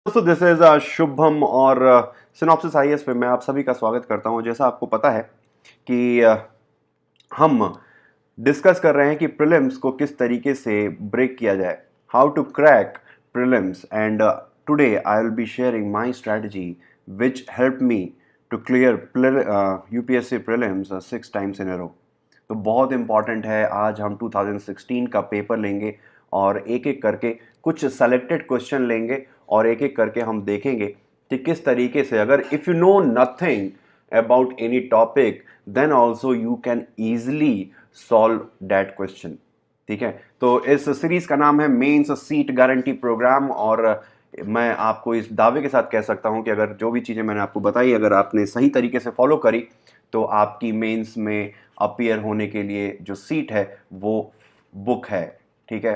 दोस्तों this is Shubham और synopsis IAS पे मैं आप सभी का स्वागत करता हूं। जैसा आपको पता है कि हम डिस्कस कर रहे हैं कि प्रीलिम्स को किस तरीके से ब्रेक किया जाए, how to crack prelims, and today I will be sharing my strategy which help me to clear UPSC prelims 6 times in a row। तो बहुत इंपॉर्टेंट है। आज हम 2016 का पेपर लेंगे और एक एक करके कुछ सेलेक्टेड क्वेश्चन लेंगे और एक एक करके हम देखेंगे कि किस तरीके से, अगर if you know nothing about any topic then also you can easily solve that question. ठीक है, तो इस सीरीज का नाम है मेंस सीट गारंटी प्रोग्राम और मैं आपको इस दावे के साथ कह सकता हूं कि अगर जो भी चीज़ें मैंने आपको बताई अगर आपने सही तरीके से फॉलो करी तो आपकी मेंस में अपीयर होने के लिए जो सीट है वो बुक है। ठीक है,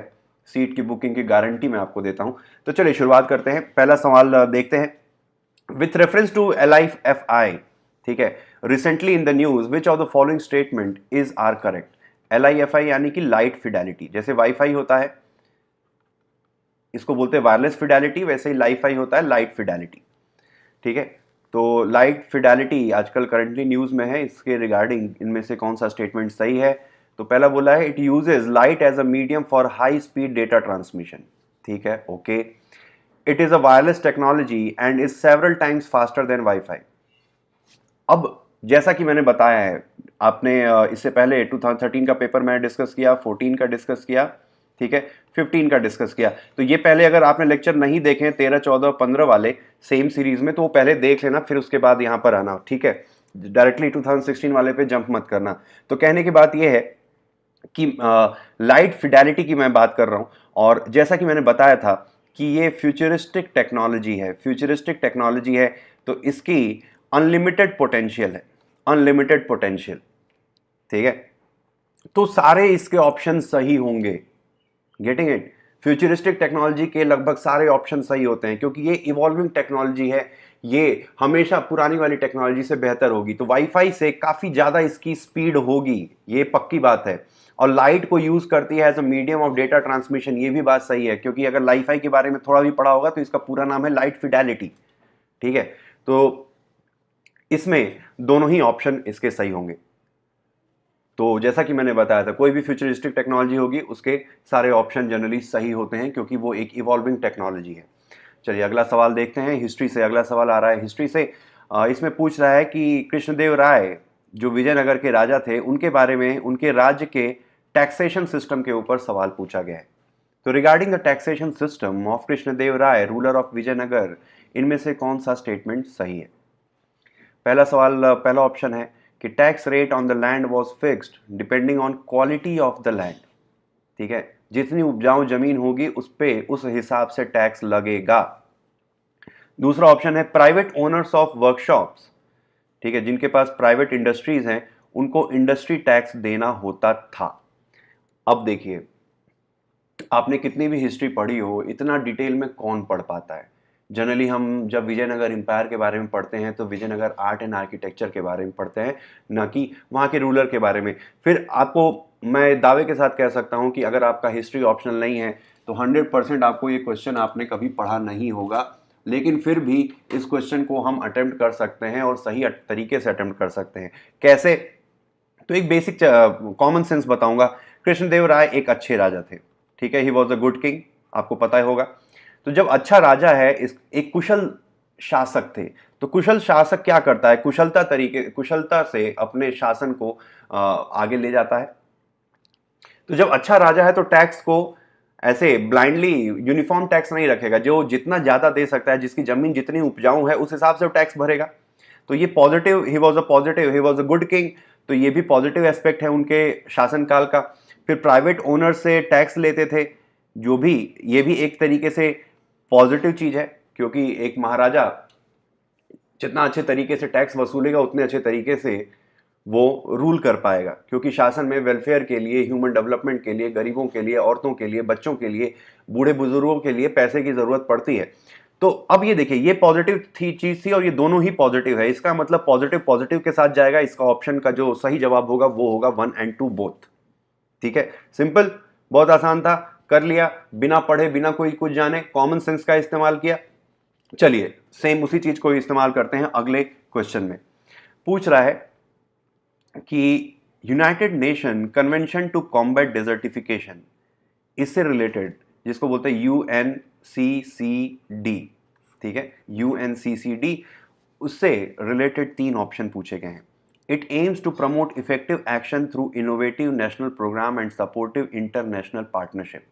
सीट की बुकिंग की गारंटी मैं आपको देता हूं। तो चलिए शुरुआत करते हैं। पहला सवाल देखते हैं। विथ रेफरेंस टू LIFI, ठीक है, recently in the news which of the following statement is are correct. LIFI यानी कि लाइट फिडेलिटी, जैसे वाईफाई होता है इसको बोलते हैं वायरलेस फिडेलिटी, वैसे ही लाइफाई होता है लाइट फिडेलिटी। ठीक है, तो लाइट फिडेलिटी आजकल करंटली न्यूज में है, इसके रिगार्डिंग इनमें से कौन सा स्टेटमेंट सही है। तो पहला बोला है it uses light as a medium for high speed data transmission. ठीक है, okay. It is a wireless technology and is several times faster than WiFi. अब जैसा कि मैंने बताया है, आपने इससे पहले 2013 का पेपर मैंने डिस्कस किया, 14 का डिस्कस किया, ठीक है, 15 का डिस्कस किया। तो ये पहले अगर आपने लेक्चर नहीं देखे 13, 14, 15 वाले सेम सीरीज में, तो वो पहले देख लेना, फिर उसके बाद यहां पर आना। ठीक है, डायरेक्टली 2016 वाले पे जंप मत करना। तो कहने की बात यह है कि लाइट फिडेलिटी की मैं बात कर रहा हूं और जैसा कि मैंने बताया था कि ये फ्यूचरिस्टिक टेक्नोलॉजी है, फ्यूचरिस्टिक टेक्नोलॉजी है, तो इसकी अनलिमिटेड पोटेंशियल है, अनलिमिटेड पोटेंशियल। ठीक है, तो सारे इसके ऑप्शन सही होंगे। Getting it? फ्यूचरिस्टिक टेक्नोलॉजी के लगभग सारे ऑप्शन सही होते हैं क्योंकि ये इवॉल्विंग टेक्नोलॉजी है, ये हमेशा पुरानी वाली टेक्नोलॉजी से बेहतर होगी। तो वाईफाई से काफी ज्यादा इसकी स्पीड होगी, ये पक्की बात है। और लाइट को यूज करती है as a medium of data transmission, ये भी बात सही है क्योंकि अगर वाईफाई के बारे में थोड़ा भी पढ़ा होगा तो इसका पूरा नाम है लाइट फिडेलिटी। ठीक है, तो इसमें दोनों ही ऑप्शन इसके सही होंगे। तो जैसा कि मैंने बताया था, कोई भी फ्यूचरिस्टिक टेक्नोलॉजी होगी उसके सारे ऑप्शन जनरली सही होते हैं क्योंकि वो एक इवॉल्विंग टेक्नोलॉजी है। चलिए अगला सवाल देखते हैं। हिस्ट्री से अगला सवाल आ रहा है, हिस्ट्री से। इसमें पूछ रहा है कि कृष्णदेव राय जो विजयनगर के राजा थे उनके बारे में, उनके राज्य के टैक्सेशन सिस्टम के ऊपर सवाल पूछा गया है। तो regarding the taxation system of Krishnadeva Raya ruler of Vijayanagar, इनमें से कौन सा स्टेटमेंट सही है। पहला सवाल, पहला ऑप्शन है कि tax rate on the land was fixed depending on quality of the land. ठीक है, जितनी उपजाऊ जमीन होगी उस पे उस हिसाब से टैक्स लगेगा। दूसरा ऑप्शन है प्राइवेट ओनर्स ऑफ वर्कशॉप्स, ठीक है, जिनके पास प्राइवेट इंडस्ट्रीज हैं उनको इंडस्ट्री टैक्स देना होता था। अब देखिए, आपने कितनी भी हिस्ट्री पढ़ी हो, इतना डिटेल में कौन पढ़ पाता है। जनरली हम जब विजयनगर एम्पायर के बारे में पढ़ते हैं तो विजयनगर आर्ट एंड आर्किटेक्चर के बारे में पढ़ते हैं, ना कि वहाँ के रूलर के बारे में। फिर आपको मैं दावे के साथ कह सकता हूँ कि अगर आपका हिस्ट्री ऑप्शनल नहीं है तो 100% आपको ये क्वेश्चन आपने कभी पढ़ा नहीं होगा, लेकिन फिर भी इस क्वेश्चन को हम अटेम्प्ट कर सकते हैं और सही तरीके से अटेम्प्ट कर सकते हैं। कैसे? तो एक बेसिक कॉमन सेंस बताऊंगा। कृष्णदेव राय एक अच्छे राजा थे, ठीक है, he was a good king, आपको पता ही होगा। तो जब अच्छा राजा है, इस एक कुशल शासक थे। तो कुशल शासक क्या करता है, कुशलता से अपने शासन को आगे ले जाता है। तो जब अच्छा राजा है तो टैक्स को ऐसे ब्लाइंडली यूनिफॉर्म टैक्स नहीं रखेगा, जो जितना ज्यादा दे सकता है, जिसकी जमीन जितनी उपजाऊ है उस हिसाब से वो टैक्स भरेगा। तो ये positive, he was a good king, तो ये भी पॉजिटिव एस्पेक्ट है उनके शासनकाल का। फिर प्राइवेट ओनर से टैक्स लेते थे, जो भी, ये भी एक तरीके से पॉजिटिव चीज है क्योंकि एक महाराजा जितना अच्छे तरीके से टैक्स वसूलेगा उतने अच्छे तरीके से वो रूल कर पाएगा, क्योंकि शासन में वेलफेयर के लिए, ह्यूमन डेवलपमेंट के लिए, गरीबों के लिए, औरतों के लिए, बच्चों के लिए, बूढ़े बुजुर्गों के लिए पैसे की जरूरत पड़ती है। तो अब ये देखिए, ये पॉजिटिव थी चीज थी और ये दोनों ही पॉजिटिव है। इसका मतलब पॉजिटिव पॉजिटिव के साथ जाएगा। इसका ऑप्शन का जो सही जवाब होगा वो होगा 1 and 2 बोथ। ठीक है, सिंपल, बहुत आसान था, कर लिया, बिना पढ़े बिना कोई कुछ जाने, कॉमन सेंस का इस्तेमाल किया। चलिए सेम उसी चीज को इस्तेमाल करते हैं अगले क्वेश्चन में। पूछ रहा है कि United Nation Convention to combat desertification, इससे रिलेटेड जिसको बोलते हैं UNCCD, ठीक है, UNCCD, उससे रिलेटेड 3 ऑप्शन पूछे गए हैं। It aims to promote effective action through innovative national program and supportive international partnership,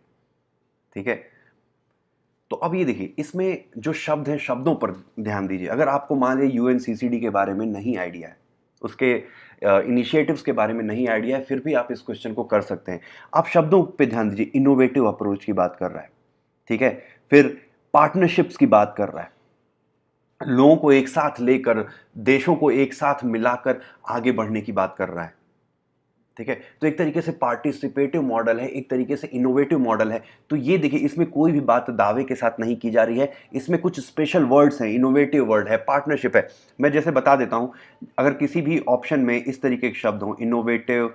ठीक है। तो अब ये देखिए, इसमें जो शब्द हैं शब्दों पर ध्यान दीजिए। अगर आपको मान लीजिए UNCCD के बारे में नहीं आइडिया है, उसके इनिशिएटिव्स के बारे में नहीं आइडिया है, फिर भी आप इस क्वेश्चन को कर सकते हैं। आप शब्दों पे ध्यान दीजिए, इनोवेटिव अप्रोच की बात कर रहा है, ठीक है, फिर पार्टनरशिप्स की बात कर रहा है, लोगों को एक साथ लेकर, देशों को एक साथ मिलाकर आगे बढ़ने की बात कर रहा है, ठीक है। तो एक तरीके से पार्टिसिपेटिव मॉडल है, एक तरीके से इनोवेटिव मॉडल है। तो ये देखिए, इसमें कोई भी बात दावे के साथ नहीं की जा रही है, इसमें कुछ स्पेशल वर्ड्स हैं, इनोवेटिव वर्ड है, पार्टनरशिप है। मैं जैसे बता देता हूं, अगर किसी भी ऑप्शन में इस तरीके के शब्द हों, इनोवेटिव,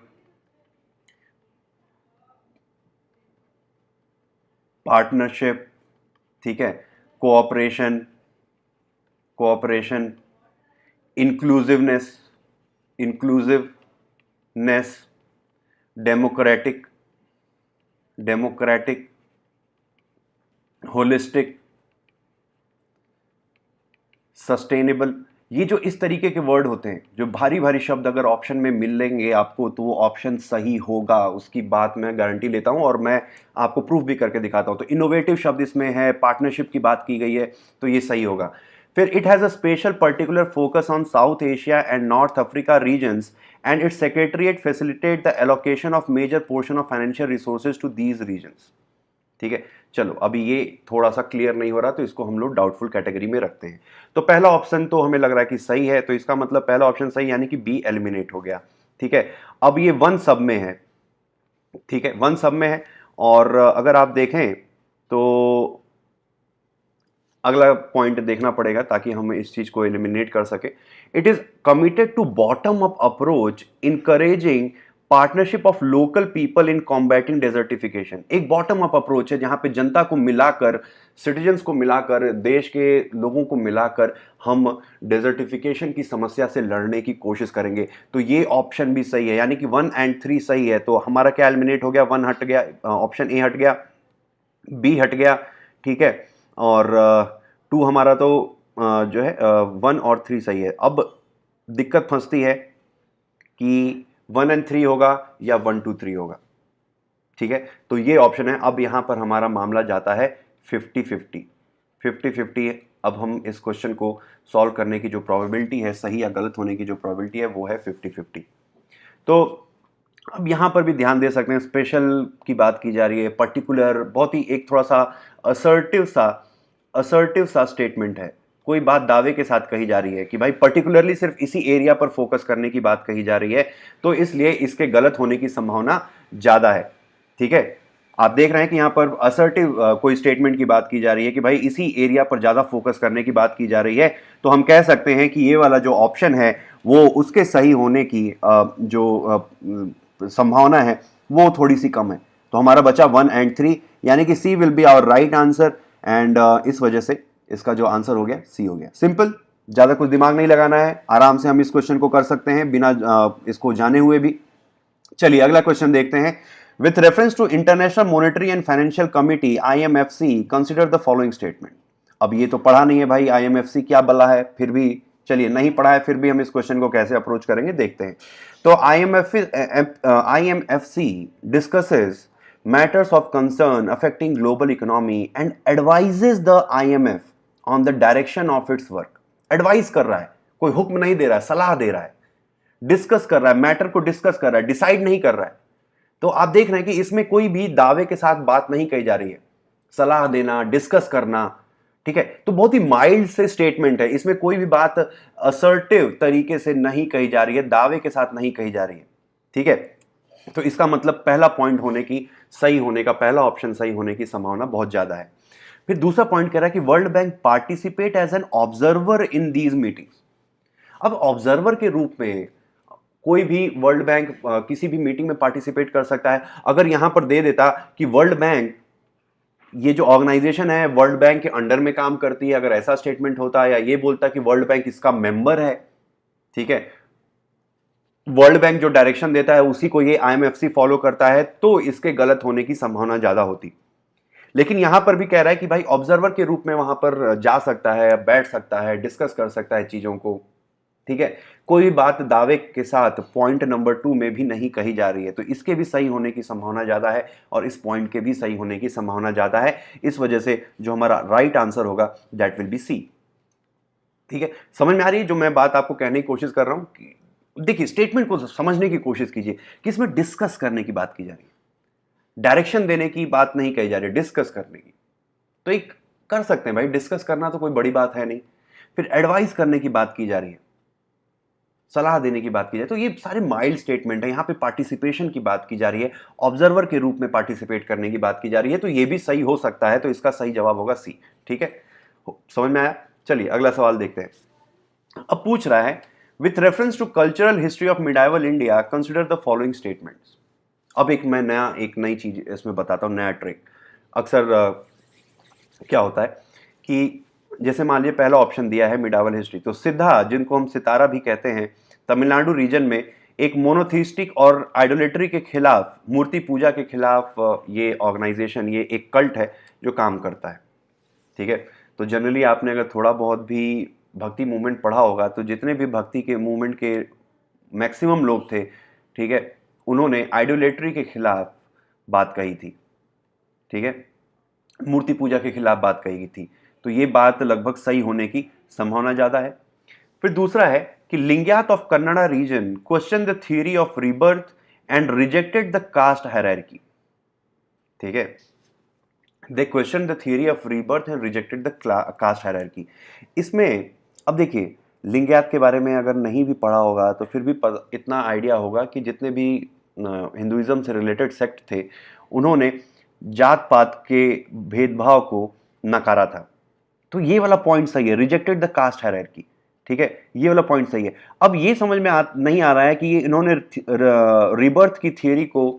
पार्टनरशिप, ठीक है, cooperation, cooperation, inclusiveness, inclusiveness, democratic, democratic, holistic, sustainable, ये जो इस तरीके के वर्ड होते हैं, जो भारी भारी शब्द अगर ऑप्शन में मिलेंगे आपको, तो वो ऑप्शन सही होगा, उसकी बात मैं गारंटी लेता हूं और मैं आपको प्रूफ भी करके दिखाता हूं। तो इनोवेटिव शब्द इसमें है, पार्टनरशिप की बात की गई है, तो ये सही होगा। फिर it has a special particular focus on South Asia and North Africa regions and its secretariat facilitate the allocation of major portion of financial resources to these regions, ठीक है। चलो, अभी ये थोड़ा सा क्लियर नहीं हो रहा, तो इसको हम लोग डाउटफुल कैटेगरी में रखते हैं। तो पहला ऑप्शन तो हमें लग रहा है कि सही है, तो इसका मतलब पहला ऑप्शन सही, यानी कि बी एलिमिनेट हो गया, ठीक है। अब ये वन सब में है, ठीक है, वन सब में है। और अगर आप देखें तो अगला पॉइंट देखना पड़ेगा ताकि हम इस चीज को एलिमिनेट कर सके। It is committed to bottom up approach encouraging partnership of local people in combating desertification. एक बॉटम अप अप्रोच है जहां पे जनता को मिलाकर, सिटीजन्स को मिलाकर, देश के लोगों को मिलाकर हम डेजर्टिफिकेशन की समस्या से लड़ने की कोशिश करेंगे। तो ये ऑप्शन भी सही है, यानी कि 1 और 3 सही है। तो हमारा क्या एलिमिनेट हो गया, 1 हट गया, ऑप्शन ए हट गया, बी हट गया, ठीक है, और 2 हमारा तो जो है 1 और 3 सही है। अब दिक्कत फंसती है कि 1 और 3 होगा या 1, 2, 3 होगा, ठीक है। तो ये ऑप्शन है। अब यहां पर हमारा मामला जाता है 50-50, 50-50। अब हम इस क्वेश्चन को सॉल्व करने की जो प्रोबेबिलिटी है, सही या गलत होने की जो प्रोबेबिलिटी है, वो है 50-50। तो अब यहां पर भी ध्यान दे सकते हैं, स्पेशल की बात की जा रही है, पर्टिकुलर, बहुत ही एक थोड़ा सा असर्टिव सा स्टेटमेंट है। कोई बात दावे के साथ कही जा रही है कि भाई पर्टिकुलरली सिर्फ इसी एरिया पर फोकस करने की बात कही जा रही है, तो इसलिए इसके गलत होने की संभावना ज्यादा है, ठीक है। आप देख रहे हैं कि यहां पर असर्टिव कोई स्टेटमेंट की बात की जा रही है कि भाई इसी एरिया पर ज्यादा फोकस करने की बात की जा रही है, तो हम कह सकते हैं कि ये वाला जो ऑप्शन है वो उसके सही होने की जो संभावना है वो थोड़ी सी कम है। तो हमारा बचा 1 और 3, यानी कि C will be our right answer, and इस वजह से इसका जो आंसर हो गया सी हो गया। सिंपल, ज्यादा कुछ दिमाग नहीं लगाना है, आराम से हम इस क्वेश्चन को कर सकते हैं बिना इसको जाने हुए भी। चलिए अगला क्वेश्चन देखते हैं। With reference to International Monetary and Financial Committee IMFC consider the following statement. अब ये तो पढ़ा नहीं है भाई, IMFC क्या बला है, फिर भी चलिए नहीं पढ़ा है, फिर भी हम इस क्वेश्चन को कैसे अप्रोच करेंगे देखते हैं। तो IMFC discusses matters of concern affecting global economy and advises the IMF on the direction of its work। Advice कर रहा है, कोई हुक्म नहीं दे रहा है, सलाह दे रहा है, डिस्कस कर रहा है, मैटर को डिस्कस कर रहा है, डिसाइड नहीं कर रहा है। तो आप देख रहे हैं कि इसमें कोई भी दावे के साथ बात नहीं कही जा रही है, सलाह देना, डिस्कस करना, ठीक है। तो बहुत ही माइल्ड से स्टेटमेंट है, इसमें कोई भी बात असर्टिव तरीके से नहीं कही जा रही है, दावे के साथ नहीं कही जा रही है, ठीक है। तो इसका मतलब पहला पॉइंट होने की, सही होने का, पहला ऑप्शन सही होने की संभावना बहुत ज्यादा है। फिर दूसरा पॉइंट कह रहा है कि World Bank participate as an observer in these meetings. अब ऑब्जर्वर के रूप में कोई भी वर्ल्ड बैंक किसी भी मीटिंग में पार्टिसिपेट कर सकता है। अगर यहां पर दे देता कि वर्ल्ड बैंक ये जो ऑर्गेनाइजेशन है वर्ल्ड बैंक के अंडर में काम करती है, अगर ऐसा स्टेटमेंट होता या ये बोलता कि वर्ल्ड बैंक इसका मेंबर है, ठीक है, वर्ल्ड बैंक जो डायरेक्शन देता है उसी को ये आईएमएफसी फॉलो करता है, तो इसके गलत होने की संभावना ज्यादा होती। लेकिन यहां पर भी कह रहा है कि भाई ऑब्जर्वर के रूप में वहां पर जा सकता है, बैठ सकता है, डिस्कस कर सकता है चीजों को, ठीक है। कोई बात दावे के साथ पॉइंट नंबर 2 में भी नहीं कही जा रही है, तो इसके भी सही होने की संभावना ज्यादा है और इस पॉइंट के भी सही होने की संभावना ज्यादा है। इस वजह से जो हमारा राइट आंसर होगा दैट विल बी सी। ठीक है, समझ में आ रही है जो मैं बात आपको कहने की कोशिश कर रहा हूं कि देखिए स्टेटमेंट को समझने की कोशिश कीजिए कि इसमें डिस्कस करने की बात की जा रही है, डायरेक्शन देने की बात नहीं कही जा रही, डिस्कस करने की। तो एक कर सकते हैं भाई, डिस्कस करना तो कोई बड़ी बात है नहीं। फिर एडवाइस करने की बात की जा रही है, सलाह देने की बात की जाए, तो ये सारे माइल्ड स्टेटमेंट है। यहां पे पार्टिसिपेशन की बात की जा रही है, ऑब्जर्वर के रूप में पार्टिसिपेट करने की बात की जा रही है, तो ये भी सही हो सकता है। तो इसका सही जवाब होगा सी। ठीक है, समझ में आया? चलिए अगला सवाल देखते हैं। अब पूछ रहा है with reference to cultural history of medieval India consider the following statements. अब एक नई चीज इसमें बताता हूं, नया ट्रिक। अक्सर क्या होता है कि जैसे मान लीजिए पहला ऑप्शन दिया है मिडाइवल हिस्ट्री, तो सिद्धा, जिनको हम सितारा भी कहते हैं, तमिलनाडु रीजन में एक मोनोथीस्टिक और आइडोलेटरी के खिलाफ, मूर्ति पूजा के खिलाफ ये ऑर्गेनाइजेशन, ये एक कल्ट है जो काम करता है। ठीक है, तो जनरली आपने अगर थोड़ा बहुत भी भक्ति मूवमेंट पढ़ा होगा, तो जितने भी भक्ति के मूवमेंट के मैक्सिमम लोग थे, ठीक है, उन्होंने आइडोलेटरी के खिलाफ बात कही थी। ठीक है, मूर्ति पूजा के खिलाफ बात कही थी, तो ये बात लगभग सही होने की संभावना ज्यादा है। फिर दूसरा है कि Lingayat of Kannada region question the theory of rebirth and rejected the caste hierarchy. ठीक है, they question the theory of rebirth and rejected the caste hierarchy. इसमें अब देखिए, लिंग्यात के बारे में अगर नहीं भी पढ़ा होगा तो फिर भी इतना आइडिया होगा कि जितने भी हिंदुइज्म से रिलेटेड सेक्ट थे, उन्होंने जात पात के भेदभाव को नकारा था। तो ये वाला पॉइंट सही है, रिजेक्टेड द कास्ट हायरार्की। ठीक है, ये वाला पॉइंट सही है। अब ये समझ में नहीं आ रहा है कि इन्होंने रीबर्थ की थियरी को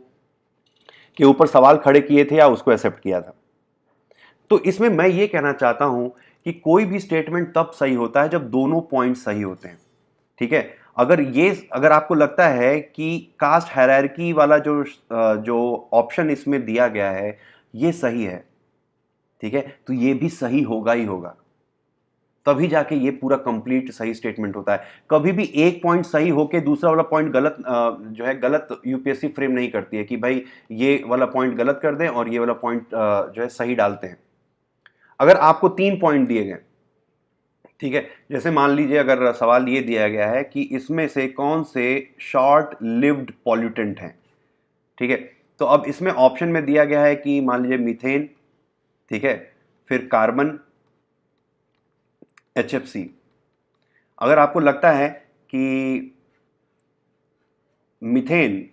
के ऊपर सवाल खड़े किए थे या उसको एक्सेप्ट किया था। तो इसमें मैं ये कहना चाहता हूं कि कोई भी स्टेटमेंट तब सही होता है जब दोनों पॉइंट सही होते हैं। ठीक है, अगर आपको लगता है कि कास्ट हायरार्की वाला जो ऑप्शन इसमें दिया गया है ये सही है, ठीक है, तो ये भी सही होगा ही होगा, तभी जाके ये पूरा कंप्लीट सही स्टेटमेंट होता है। कभी भी एक पॉइंट सही होके दूसरा वाला पॉइंट गलत जो है गलत यूपीएससी फ्रेम नहीं करती है कि भाई ये वाला पॉइंट गलत कर दें और ये वाला पॉइंट जो है सही डालते हैं। अगर आपको 3 पॉइंट दिए गए, ठीक है, जैसे मान लीजिए अगर सवाल ये दिया गया है कि इसमें से कौन से शॉर्ट लिव्ड पॉल्यूटेंट हैं, ठीक है, तो अब इसमें ऑप्शन में दिया गया है कि मान लीजिए मीथेन, ठीक है, फिर कार्बन, HFC। अगर आपको लगता है कि मीथेन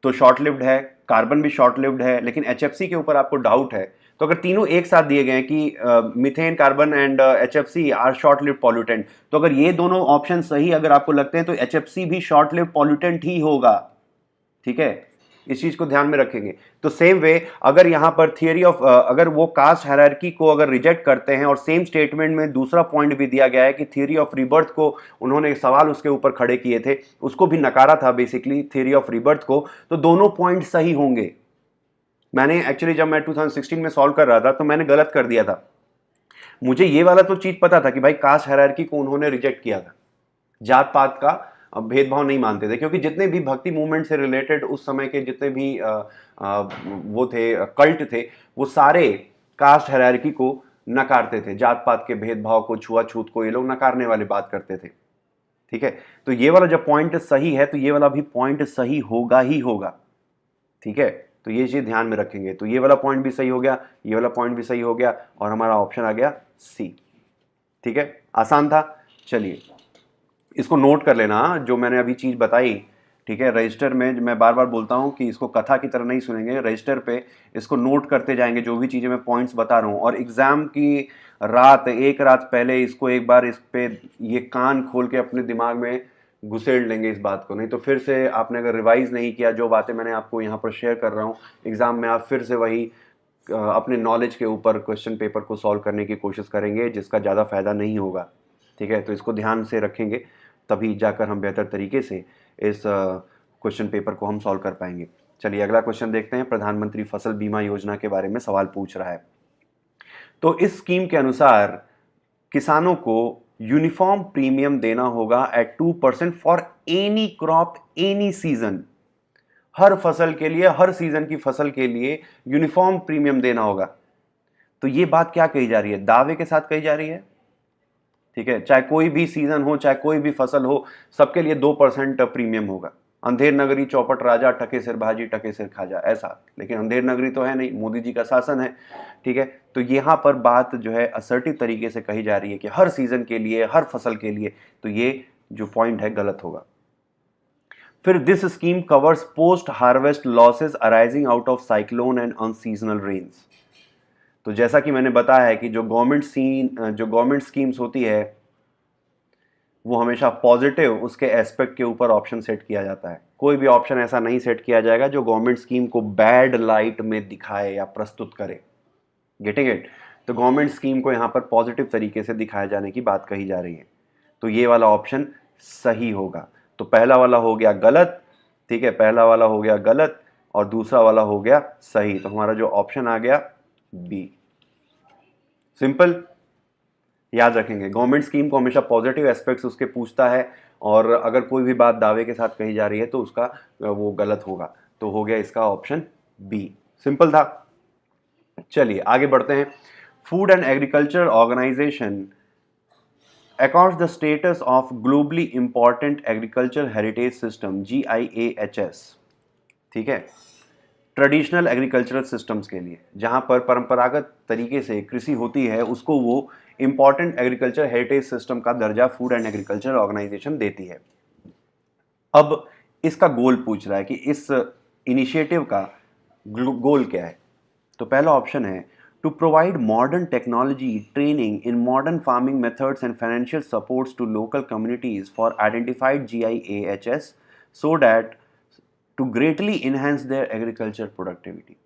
तो शॉर्ट लिव्ड है, कार्बन भी शॉर्ट लिव्ड है, लेकिन HFC के ऊपर आपको डाउट है, तो अगर तीनों एक साथ दिए गए हैं कि methane, carbon and HFC are short lived pollutant, तो अगर ये दोनों ऑप्शन सही अगर आपको लगते हैं तो HFC भी शॉर्ट लिव्ड पॉल्यूटेंट ही होगा। ठीक है, इस चीज को ध्यान में रखेंगे। तो सेम वे अगर यहां पर थियरी ऑफ अगर वो कास्ट हायरार्की को अगर रिजेक्ट करते हैं और सेम स्टेटमेंट में दूसरा पॉइंट भी दिया गया है कि थियरी ऑफ रीबर्थ को उन्होंने सवाल उसके ऊपर खड़े किए थे, उसको भी नकारा था बेसिकली थियरी ऑफ रीबर्थ को, तो दोनों पॉइंट सही होंगे। मैंने एक्चुअली जब मैं 2016 में सॉल्व कर रहा था तो मैंने गलत कर दिया था। मुझे ये वाला तो चीज पता था कि भाई कास्ट हायरार्की को उन्होंने रिजेक्ट किया था, जात पात का भेदभाव नहीं मानते थे, क्योंकि जितने भी भक्ति मूवमेंट से रिलेटेड उस समय के जितने भी वो थे कल्ट थे, वो सारे कास्ट हायरार्की को नकारते थे, जात पात के भेदभाव को, छुआछूत को ये लोग नकारने वाली बात करते थे। ठीक है, तो ये वाला जब पॉइंट सही है तो ये वाला भी पॉइंट सही होगा ही होगा। ठीक है, तो ये चीज ध्यान में रखेंगे। तो ये वाला पॉइंट भी सही हो गया, ये वाला पॉइंट भी सही हो गया और हमारा ऑप्शन आ गया सी। ठीक है, आसान था। चलिए इसको नोट कर लेना जो मैंने अभी चीज बताई। ठीक है, रजिस्टर में मैं बार बार बोलता हूं कि इसको कथा की तरह नहीं सुनेंगे, रजिस्टर पे इसको नोट करते जाएंगे जो भी चीजें मैं पॉइंट्स बता रहा हूं, और एग्जाम की एक रात पहले इसको एक बार इस पे ये कान खोल के अपने दिमाग में घुसेड़ लेंगे इस बात को, नहीं तो फिर से आपने अगर रिवाइज नहीं किया जो बातें मैंने आपको यहाँ पर शेयर कर रहा हूँ, एग्जाम में आप फिर से वही अपने नॉलेज के ऊपर क्वेश्चन पेपर को सॉल्व करने की कोशिश करेंगे जिसका ज़्यादा फायदा नहीं होगा। ठीक है, तो इसको ध्यान से रखेंगे, तभी जाकर हम बेहतर तरीके से इस क्वेश्चन पेपर को हम सॉल्व कर पाएंगे। चलिए अगला क्वेश्चन देखते हैं। प्रधानमंत्री फसल बीमा योजना के बारे में सवाल पूछ रहा है। तो इस स्कीम के अनुसार किसानों को यूनिफॉर्म प्रीमियम देना होगा at 2% for any crop any season. हर फसल के लिए, हर सीजन की फसल के लिए यूनिफॉर्म प्रीमियम देना होगा। तो ये बात क्या कही जा रही है? दावे के साथ कही जा रही है। ठीक है, चाहे कोई भी सीजन हो, चाहे कोई भी फसल हो, सबके लिए 2% प्रीमियम होगा। अंधेर नगरी चौपट राजा, टके सिर भाजी टके सिर खाजा, ऐसा। लेकिन अंधेर नगरी तो है नहीं, मोदी जी का शासन है। ठीक है, तो यहां पर बात जो है असर्टिव तरीके से कही जा रही है कि हर सीजन के लिए, हर फसल के लिए। तो ये जो पॉइंट है गलत होगा। फिर this scheme covers post harvest losses arising out of cyclone and unseasonal rains. तो जैसा कि मैंने बताया है कि जो गवर्नमेंट स्कीम्स होती है वो हमेशा पॉजिटिव उसके एस्पेक्ट के ऊपर ऑप्शन सेट किया जाता है। कोई भी ऑप्शन ऐसा नहीं सेट किया जाएगा जो गवर्नमेंट स्कीम को बैड लाइट में दिखाए या प्रस्तुत करे। Getting it? तो गवर्नमेंट स्कीम को यहाँ पर पॉजिटिव तरीके से दिखाए जाने की बात कही जा रही है। तो ये वाला ऑप्शन सही होगा। तो पहला वाला हो गया गलत, ठीक है, पहला वाला हो गया गलत और दूसरा वाला हो गया सही। तो हमारा जो ऑप्शन आ गया बी। सिंपल, याद रखेंगे गवर्नमेंट स्कीम को हमेशा पॉजिटिव एस्पेक्ट्स उसके पूछता है, और अगर कोई भी बात दावे के साथ कही जा रही है तो उसका वो गलत होगा। तो हो गया इसका ऑप्शन बी। सिंपल था। चलिए आगे बढ़ते हैं। Food and Agriculture Organization accords the status of globally important agriculture heritage system GIAHS। ठीक है, ट्रेडिशनल एग्रीकल्चरल सिस्टम्स के लिए, जहां पर परंपरागत तरीके से कृषि होती है, उसको वो इंपॉर्टेंट एग्रीकल्चर हेरिटेज सिस्टम का दर्जा फूड एंड एग्रीकल्चर ऑर्गेनाइजेशन देती है। अब इसका गोल पूछ रहा है कि इस इनिशिएटिव का गोल क्या है। तो पहला ऑप्शन है to provide modern technology training in modern farming methods and financial supports to local communities for identified GIAHS so that to greatly enhance their agriculture productivity.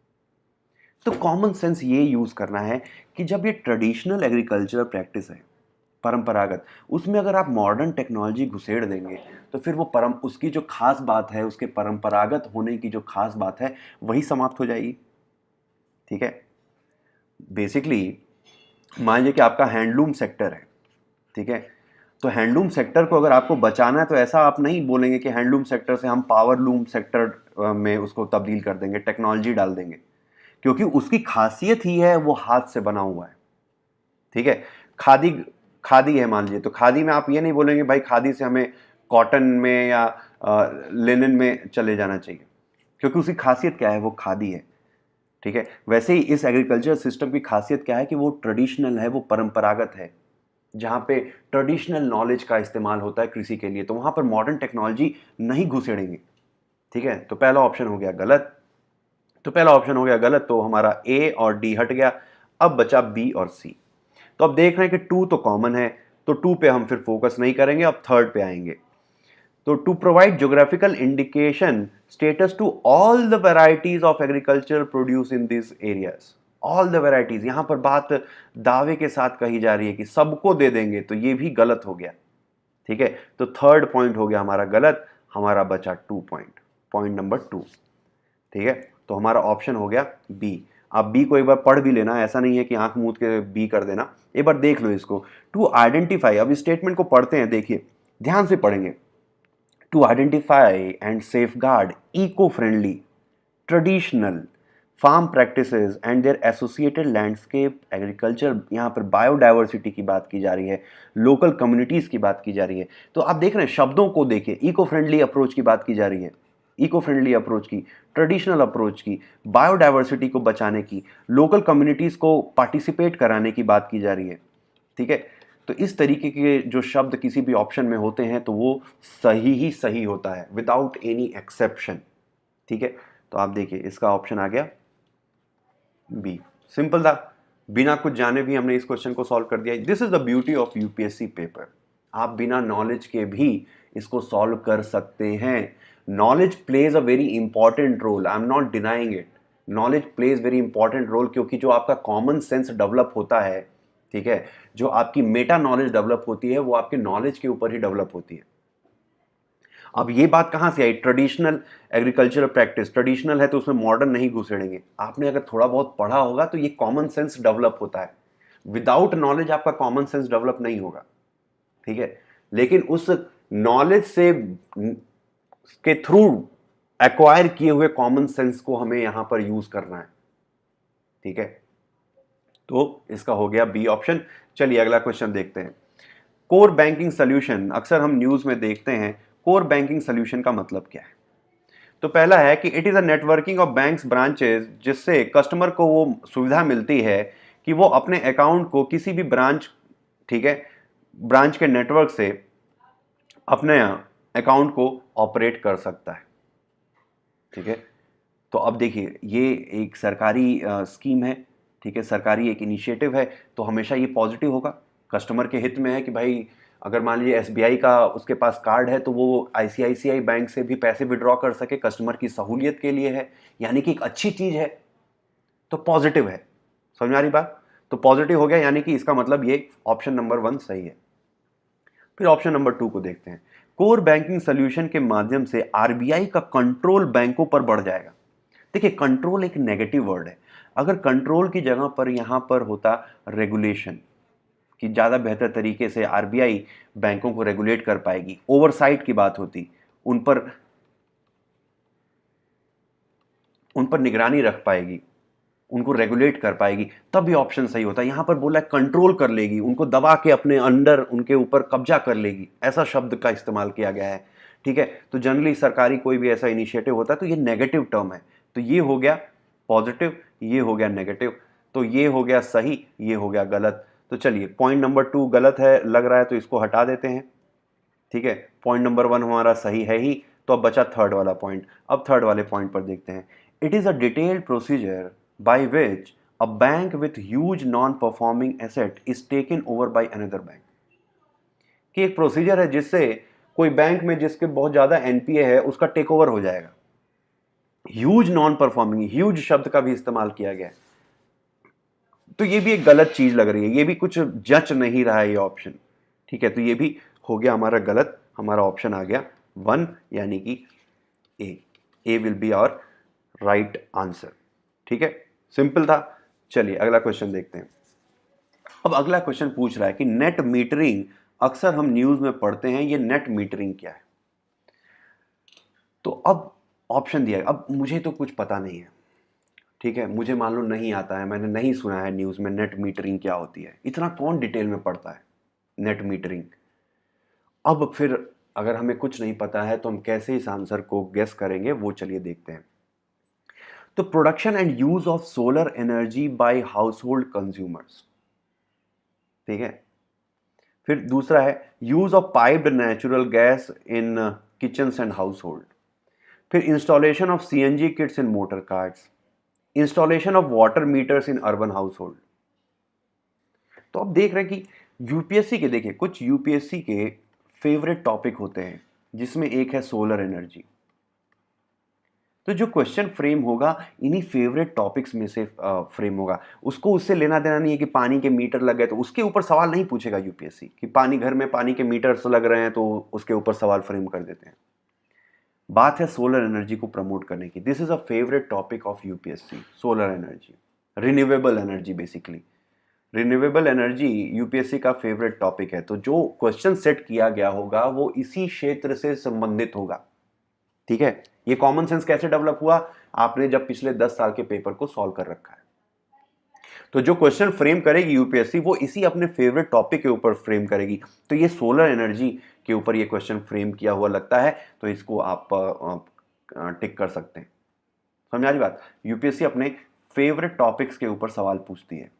तो कॉमन सेंस ये यूज करना है कि जब ये ट्रेडिशनल एग्रीकल्चर प्रैक्टिस है, परंपरागत, उसमें अगर आप मॉडर्न टेक्नोलॉजी घुसेड़ देंगे तो फिर वो उसकी जो खास बात है, उसके परंपरागत होने की जो खास बात है, वही समाप्त हो जाएगी। ठीक है, बेसिकली मान लीजिए कि आपका हैंडलूम सेक्टर है। ठीक है, तो हैंडलूम सेक्टर को अगर आपको बचाना है तो ऐसा आप नहीं बोलेंगे कि हैंडलूम सेक्टर से हम पावर लूम सेक्टर में उसको तब्दील कर देंगे, टेक्नोलॉजी डाल देंगे, क्योंकि उसकी खासियत ही है वो हाथ से बना हुआ है। ठीक है, खादी खादी है मान लीजिए, तो खादी में आप ये नहीं बोलेंगे भाई खादी से हमें कॉटन में या लिनन में चले जाना चाहिए, क्योंकि उसकी खासियत क्या है, वो खादी है। ठीक है, वैसे ही इस एग्रीकल्चर सिस्टम की खासियत क्या है कि वो ट्रेडिशनल है, वो परंपरागत है, जहां पे ट्रेडिशनल नॉलेज का इस्तेमाल होता है कृषि के लिए, तो वहां पर मॉडर्न टेक्नोलॉजी नहीं घुसेड़ेंगे। ठीक है, तो पहला ऑप्शन हो गया गलत। तो पहला ऑप्शन हो गया गलत, तो हमारा ए और डी हट गया। अब बचा बी और सी। तो अब देख रहे हैं कि 2 तो कॉमन है, तो 2 पे हम फिर फोकस नहीं करेंगे, अब थर्ड पे आएंगे। तो to provide geographical indication status to all the varieties of agriculture produce in this areas. All the varieties, यहां पर बात दावे के साथ कही जा रही है कि सबको दे देंगे, तो ये भी गलत हो गया। ठीक है, तो थर्ड पॉइंट हो गया हमारा गलत, हमारा बचा 2 पॉइंट, पॉइंट नंबर 2। ठीक है, तो हमारा ऑप्शन हो गया बी। आप बी को एक बार पढ़ भी लेना, ऐसा नहीं है कि आंख मूंद के बी कर देना, एक बार देख लो इसको। टू आइडेंटिफाई, अब स्टेटमेंट को पढ़ते हैं, देखिए ध्यान से पढ़ेंगे। To identify and safeguard eco friendly traditional farm practices and their associated landscape agriculture, यहाँ पर बायोडाइवर्सिटी की बात की जा रही है, लोकल कम्युनिटीज की बात की जा रही है। तो आप देख रहे हैं शब्दों को, देखिए इको फ्रेंडली अप्रोच की बात की जा रही है, इको फ्रेंडली अप्रोच की, ट्रेडिशनल अप्रोच की, बायोडाइवर्सिटी को बचाने की, लोकल कम्युनिटीज को पार्टिसिपेट कराने की बात की जा रही है। ठीक है, तो इस तरीके के जो शब्द किसी भी ऑप्शन में होते हैं तो वो सही ही सही होता है, विदाउट एनी एक्सेप्शन। ठीक है, तो आप देखिए इसका ऑप्शन आ गया बी। सिंपल था, बिना कुछ जाने भी हमने इस क्वेश्चन को सॉल्व कर दिया। This is the beauty of UPSC paper, आप बिना नॉलेज के भी इसको सॉल्व कर सकते हैं। Knowledge plays a very important role, I am not denying it, knowledge plays very important role, क्योंकि जो आपका कॉमन सेंस डेवलप होता है, ठीक है, जो आपकी मेटा नॉलेज डेवलप होती है वो आपके नॉलेज के ऊपर ही डेवलप होती है। अब ये बात कहां से आई? ट्रेडिशनल एग्रीकल्चरल प्रैक्टिस, ट्रेडिशनल है तो उसमें मॉडर्न नहीं घुसेड़ेंगे। आपने अगर थोड़ा बहुत पढ़ा होगा तो ये कॉमन सेंस डेवलप होता है। विदाउट नॉलेज आपका कॉमन सेंस डेवलप नहीं होगा, ठीक है। लेकिन उस नॉलेज से के थ्रू एक्वायर किए हुए कॉमन सेंस को हमें यहां पर यूज करना है, ठीक है। तो इसका हो गया बी ऑप्शन। चलिए अगला क्वेश्चन देखते हैं। कोर बैंकिंग सोल्यूशन, अक्सर हम न्यूज में देखते हैं, कोर बैंकिंग सोल्यूशन का मतलब क्या है? तो पहला है कि it is a networking of banks branches, जिससे कस्टमर को वो सुविधा मिलती है कि वो अपने अकाउंट को किसी भी ब्रांच, ठीक है, ब्रांच के नेटवर्क से अपने अकाउंट को ऑपरेट कर सकता है, ठीक है। तो अब देखिए ये एक सरकारी स्कीम है, ठीक है, सरकारी एक इनिशिएटिव है, तो हमेशा ये पॉजिटिव होगा, कस्टमर के हित में है कि भाई अगर मान लीजिए एसबीआई का उसके पास कार्ड है तो वो आईसीआईसीआई बैंक से भी पैसे विड्रॉ कर सके, कस्टमर की सहूलियत के लिए है, यानी कि एक अच्छी चीज है, तो पॉजिटिव है। समझ में आ रही बात? तो पॉजिटिव हो गया, यानी कि इसका मतलब ये ऑप्शन नंबर 1 सही है। फिर ऑप्शन नंबर 2 को देखते हैं। कोर बैंकिंग सोल्यूशन के माध्यम से आरबीआई का कंट्रोल बैंकों पर बढ़ जाएगा। देखिए कंट्रोल एक नेगेटिव वर्ड है, अगर कंट्रोल की जगह पर यहां पर होता रेगुलेशन, कि ज्यादा बेहतर तरीके से आरबीआई बैंकों को रेगुलेट कर पाएगी, ओवरसाइट की बात होती, उन पर निगरानी रख पाएगी, उनको रेगुलेट कर पाएगी, तब ये ऑप्शन सही होता है। यहां पर बोला कंट्रोल कर लेगी, उनको दबा के अपने अंडर, उनके ऊपर कब्जा कर लेगी, ऐसा शब्द का इस्तेमाल किया गया है, ठीक है। तो जनरली सरकारी कोई भी ऐसा इनिशिएटिव होता है तो ये नेगेटिव टर्म है, तो ये हो गया पॉजिटिव, ये हो गया नेगेटिव, तो ये हो गया सही, ये हो गया गलत। तो चलिए पॉइंट नंबर 2 गलत है लग रहा है तो इसको हटा देते हैं, ठीक है। पॉइंट नंबर 1 हमारा सही है ही, तो अब बचा थर्ड वाला पॉइंट। अब थर्ड वाले पॉइंट पर देखते हैं। It is a detailed procedure by which a bank with huge non performing asset is taken over by another bank, कि एक प्रोसीजर है जिससे कोई बैंक में जिसके बहुत ज्यादा एनपीए है उसका टेक ओवर हो जाएगा। ह्यूज नॉन परफॉर्मिंग, ह्यूज शब्द का भी इस्तेमाल किया गया है, तो ये भी एक गलत चीज लग रही है, ये भी कुछ जच नहीं रहा है ये ऑप्शन, ठीक है। तो ये भी हो गया हमारा गलत, हमारा ऑप्शन आ गया 1, यानी कि A will be our right answer, ठीक है। सिंपल था। चलिए अगला क्वेश्चन देखते हैं। अब अगला क्वेश्चन पूछ रहा है कि नेट मीटरिंग, अक्सर हम न्यूज में पढ़ते हैं, ये नेट मीटरिंग क्या है? तो अब ऑप्शन दिया, अब मुझे तो कुछ पता नहीं है, ठीक है, मुझे मान लो नहीं आता है, मैंने नहीं सुना है न्यूज में नेट मीटरिंग क्या होती है, इतना कौन डिटेल में पढ़ता है नेट मीटरिंग। अब फिर अगर हमें कुछ नहीं पता है तो हम कैसे इस आंसर को गेस करेंगे, वो चलिए देखते हैं। तो production and use of solar energy by household consumers, ठीक है। फिर दूसरा है use of piped natural gas in kitchens and household. फिर installation of CNG kits in motor cars, installation of water meters in urban household. तो अब देख रहे हैं कि यूपीएससी के, देखिए कुछ यूपीएससी के फेवरेट टॉपिक होते हैं, जिसमें एक है सोलर एनर्जी। तो जो क्वेश्चन फ्रेम होगा इन्हीं फेवरेट टॉपिक्स में से फ्रेम होगा, उसको उससे लेना देना नहीं है कि पानी के मीटर लग गए, तो उसके ऊपर सवाल नहीं पूछेगा यूपीएससी कि पानी, घर में पानी के मीटर्स लग रहे हैं तो उसके ऊपर सवाल फ्रेम कर देते हैं। बात है सोलर एनर्जी को प्रमोट करने की, this is a favourite topic of UPSC, solar energy, renewable energy, basically renewable energy UPSC का फेवरेट टॉपिक है। तो जो क्वेश्चन सेट किया गया होगा वो इसी क्षेत्र से संबंधित होगा, ठीक है। ये कॉमन सेंस कैसे डेवलप हुआ? आपने जब पिछले 10 साल के पेपर को सॉल्व कर रखा है, तो जो क्वेश्चन फ्रेम करेगी यूपीएससी वो इसी अपने फेवरेट टॉपिक के ऊपर फ्रेम करेगी। तो ये सोलर एनर्जी के ऊपर ये क्वेश्चन फ्रेम किया हुआ लगता है, तो इसको आप टिक कर सकते हैं। समझ आ रही बात? यूपीएससी अपने फेवरेट टॉपिक्स के ऊपर सवाल पूछती है,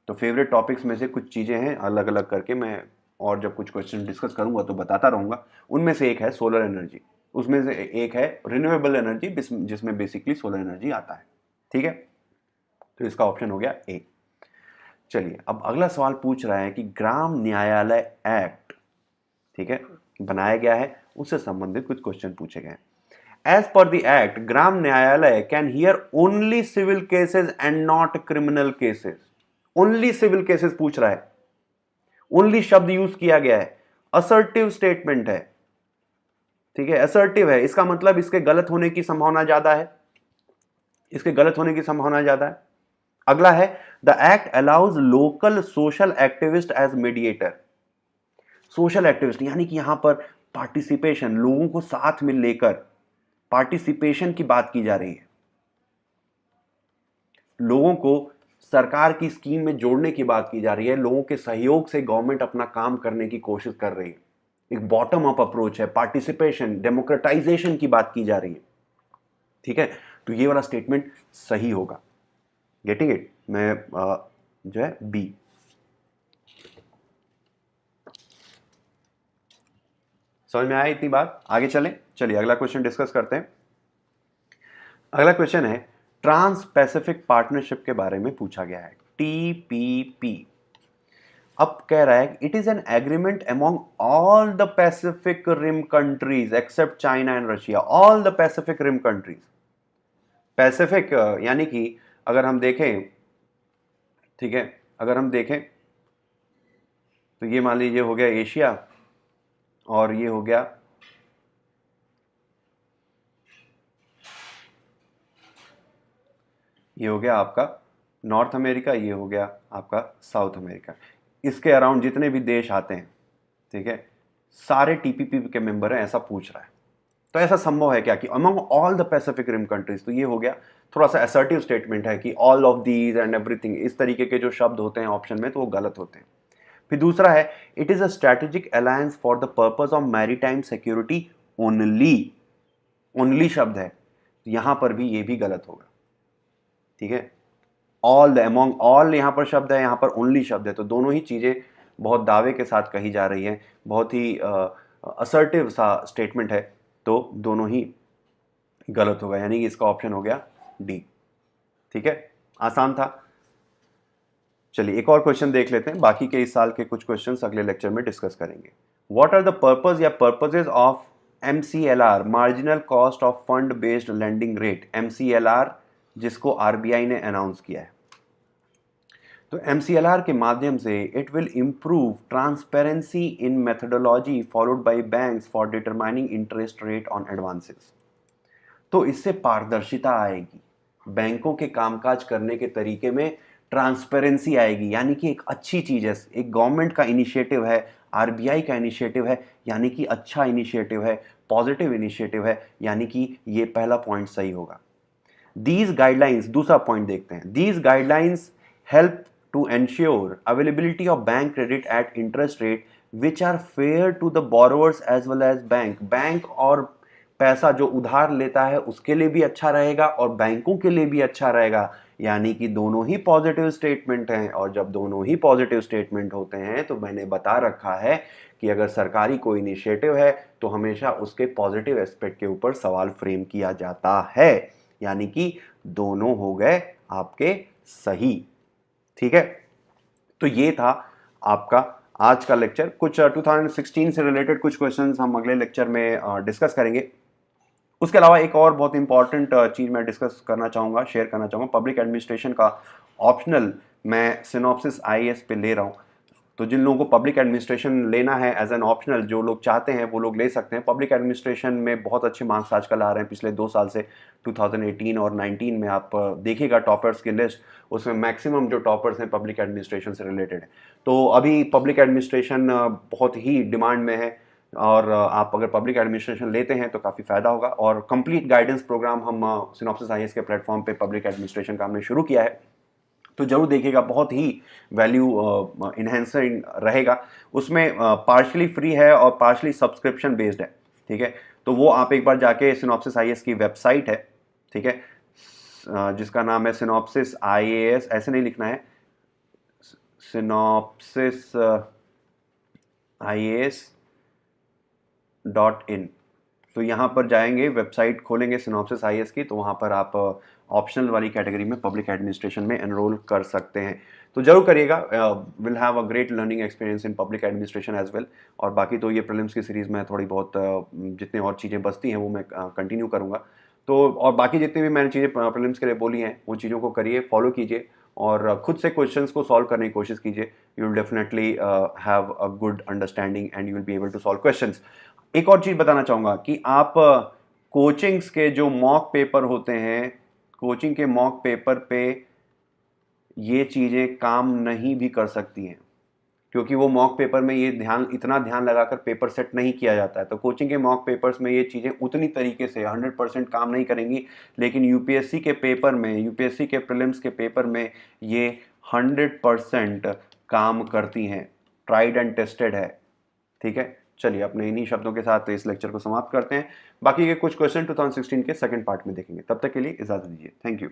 तो फेवरेट टॉपिक्स में से कुछ चीजें हैं, अलग अलग करके मैं और जब कुछ क्वेश्चन डिस्कस करूंगा तो बताता रहूंगा। उनमें से एक है सोलर एनर्जी, उसमें से एक है रिन्यूएबल एनर्जी, जिसमें बेसिकली सोलर एनर्जी आता है, ठीक है। तो इसका ऑप्शन हो गया ए। चलिए अब अगला सवाल पूछ रहा है कि ग्राम न्यायालय एक्ट, ठीक है, बनाया गया है, उससे संबंधित कुछ क्वेश्चन पूछे गए। As per the act Gram Nyayalaya can hear only civil cases and not criminal cases. Only civil cases पूछ रहा है, ओनली शब्द यूज किया गया है, असर्टिव स्टेटमेंट है, ठीक है, असर्टिव है, इसका मतलब इसके गलत होने की संभावना ज्यादा है, इसके गलत होने की संभावना ज्यादा है। अगला है the act allows local social activist as mediator. Social activist यानी कि यहां पर पार्टिसिपेशन, लोगों को साथ में लेकर पार्टिसिपेशन की बात की जा रही है, लोगों को सरकार की स्कीम में जोड़ने की बात की जा रही है, लोगों के सहयोग से गवर्नमेंट अपना काम करने की कोशिश कर रही है, एक बॉटम अप अप्रोच है, पार्टिसिपेशन, डेमोक्रेटाइजेशन की बात की जा रही है, ठीक है। तो ये वाला स्टेटमेंट सही होगा। Getting it? मैं जो है बी। समझ में आया इतनी बात? आगे चलें, चलिए अगला क्वेश्चन डिस्कस करते हैं। अगला क्वेश्चन है ट्रांस पैसिफिक पार्टनरशिप के बारे में पूछा गया है, टीपीपी। अब कह रहा है it is an agreement among all the Pacific rim countries except China and Russia, all the Pacific rim countries. Pacific यानी कि अगर हम देखें, ठीक है, अगर हम देखें तो ये मान लीजिए हो गया एशिया और ये हो गया आपका नॉर्थ अमेरिका, ये हो गया आपका साउथ अमेरिका। इसके अराउंड जितने भी देश आते हैं, ठीक है, सारे टीपीपी के मेंबर हैं, ऐसा पूछ रहा है। तो ऐसा संभव है क्या कि among all the Pacific rim countries, तो ये हो गया थोड़ा सा असर्टिव स्टेटमेंट है कि all of these and everything, इस तरीके के जो शब्द होते हैं ऑप्शन में तो वो गलत होते हैं। फिर दूसरा है it is a strategic alliance for the purpose of maritime security only, only शब्द है, यहां पर भी ये भी गलत होगा, ठीक है। ऑल द अमॉन्ग ऑल यहां पर शब्द है, यहां पर ओनली शब्द है, तो दोनों ही चीजें बहुत दावे के साथ कही जा रही हैं, बहुत ही असर्टिव सा स्टेटमेंट है, तो दोनों ही गलत होगा, यानी कि इसका ऑप्शन हो गया डी, ठीक है। आसान था। चलिए एक और क्वेश्चन देख लेते हैं, बाकी के इस साल के कुछ क्वेश्चंस अगले लेक्चर में डिस्कस करेंगे। व्हाट आर द पर्पस या purposes of MCLR, marginal cost of fund based lending rate, MCLR जिसको RBI ने अनाउंस किया है। तो MCLR के माध्यम से it will improve transparency in methodology followed by banks for determining interest rate on advances. तो इससे पारदर्शिता आएगी, बैंकों के कामकाज करने के तरीके में ट्रांसपेरेंसी आएगी, यानी कि एक अच्छी चीज है, एक गवर्नमेंट का इनिशिएटिव है, RBI का इनिशिएटिव है, यानी कि अच्छा इनिशिएटिव है, पॉजिटिव इनिशिएटिव है, यानी कि ये पहला पॉइंट सही होगा। दीज गाइडलाइंस, दूसरा पॉइंट देखते हैं, these guidelines help to ensure availability of bank credit at interest rate which are fair to the borrowers as well as bank. Bank और पैसा जो उधार लेता है उसके लिए भी अच्छा रहेगा और बैंकों के लिए भी अच्छा रहेगा, यानी कि दोनों ही पॉजिटिव स्टेटमेंट हैं। और जब दोनों ही पॉजिटिव स्टेटमेंट होते हैं तो मैंने बता रखा है कि अगर सरकारी कोई इनिशिएटिव है तो हमेशा उसके पॉजिटिव एस्पेक्ट के ऊपर सवाल फ्रेम किया जाता है, यानी कि दोनों हो गए आपके सही, ठीक है। तो ये था आपका आज का लेक्चर। कुछ 2016 से रिलेटेड कुछ क्वेश्चंस हम अगले लेक्चर में डिस्कस करेंगे। उसके अलावा एक और बहुत इंपॉर्टेंट चीज मैं डिस्कस करना चाहूंगा, शेयर करना चाहूंगा, पब्लिक एडमिनिस्ट्रेशन का ऑप्शनल मैं सिनॉप्सिस IAS पे ले रहा हूं। तो जिन लोगों को पब्लिक एडमिनिस्ट्रेशन लेना है एज एन ऑप्शनल, जो लोग चाहते हैं वो लोग ले सकते हैं। पब्लिक एडमिनिस्ट्रेशन में बहुत अच्छे मार्क्स आजकल आ रहे हैं, पिछले 2 साल से 2018 और 19 में आप देखिएगा टॉपर्स की लिस्ट, उसमें मैक्सिमम जो टॉपर्स हैं पब्लिक एडमिनिस्ट्रेशन से रिलेटेड है। तो अभी पब्लिक एडमिनिस्ट्रेशन बहुत ही डिमांड में है और आप अगर पब्लिक एडमिनिस्ट्रेशन लेते हैं तो काफ़ी फायदा होगा। और कंप्लीट गाइडेंस प्रोग्राम हम सिनॉप्सिस IAS के प्लेटफॉर्म पे पब्लिक एडमिनिस्ट्रेशन का हमने शुरू किया है, तो जरूर देखिएगा, बहुत ही वैल्यू इन्हेंसिंग रहेगा। उसमें पार्शली फ्री है और पार्शली सब्सक्रिप्शन बेस्ड है, ठीक है। तो वो आप एक बार जाके सिनॉप्सिस IAS की वेबसाइट है, ठीक है, जिसका नाम है सिनॉप्सिस IAS, ऐसे नहीं लिखना है, synopsis IAS.in, तो यहाँ पर जाएंगे, वेबसाइट खोलेंगे सिनॉप्सिस आईएएस की, तो वहाँ पर आप ऑप्शनल वाली कैटेगरी में पब्लिक एडमिनिस्ट्रेशन में एनरोल कर सकते हैं। तो जरूर करिएगा, will have a great learning experience in public administration as well. और बाकी तो ये प्रीलिम्स की सीरीज़ में थोड़ी बहुत जितने और चीज़ें बचती हैं वो मैं कंटिन्यू करूँगा। तो और बाकी जितनी भी मैंने चीज़ें प्रीलिम्स के लिए बोली हैं उन चीज़ों को करिए, फॉलो कीजिए और खुद से क्वेश्चंस को सॉल्व करने की कोशिश कीजिए। You will definitely have a good understanding and you will be able to solve questions. एक और चीज़ बताना चाहूँगा कि आप कोचिंग्स के जो मॉक पेपर होते हैं, कोचिंग के मॉक पेपर पे ये चीज़ें काम नहीं भी कर सकती हैं, क्योंकि वो मॉक पेपर में ये इतना ध्यान लगाकर पेपर सेट नहीं किया जाता है। तो कोचिंग के मॉक पेपर्स में ये चीज़ें उतनी तरीके से 100% काम नहीं करेंगी, लेकिन यूपीएससी के पेपर में, यूपीएससी के प्रीलिम्स के पेपर में ये 100% काम करती हैं, ट्राइड एंड टेस्टेड है। ठीक है, चलिए अपने इन्हीं शब्दों के साथ इस लेक्चर को समाप्त करते हैं। बाकी के कुछ क्वेश्चन 2016 के सेकंड पार्ट में देखेंगे। तब तक के लिए इजाज़त दीजिए। Thank you.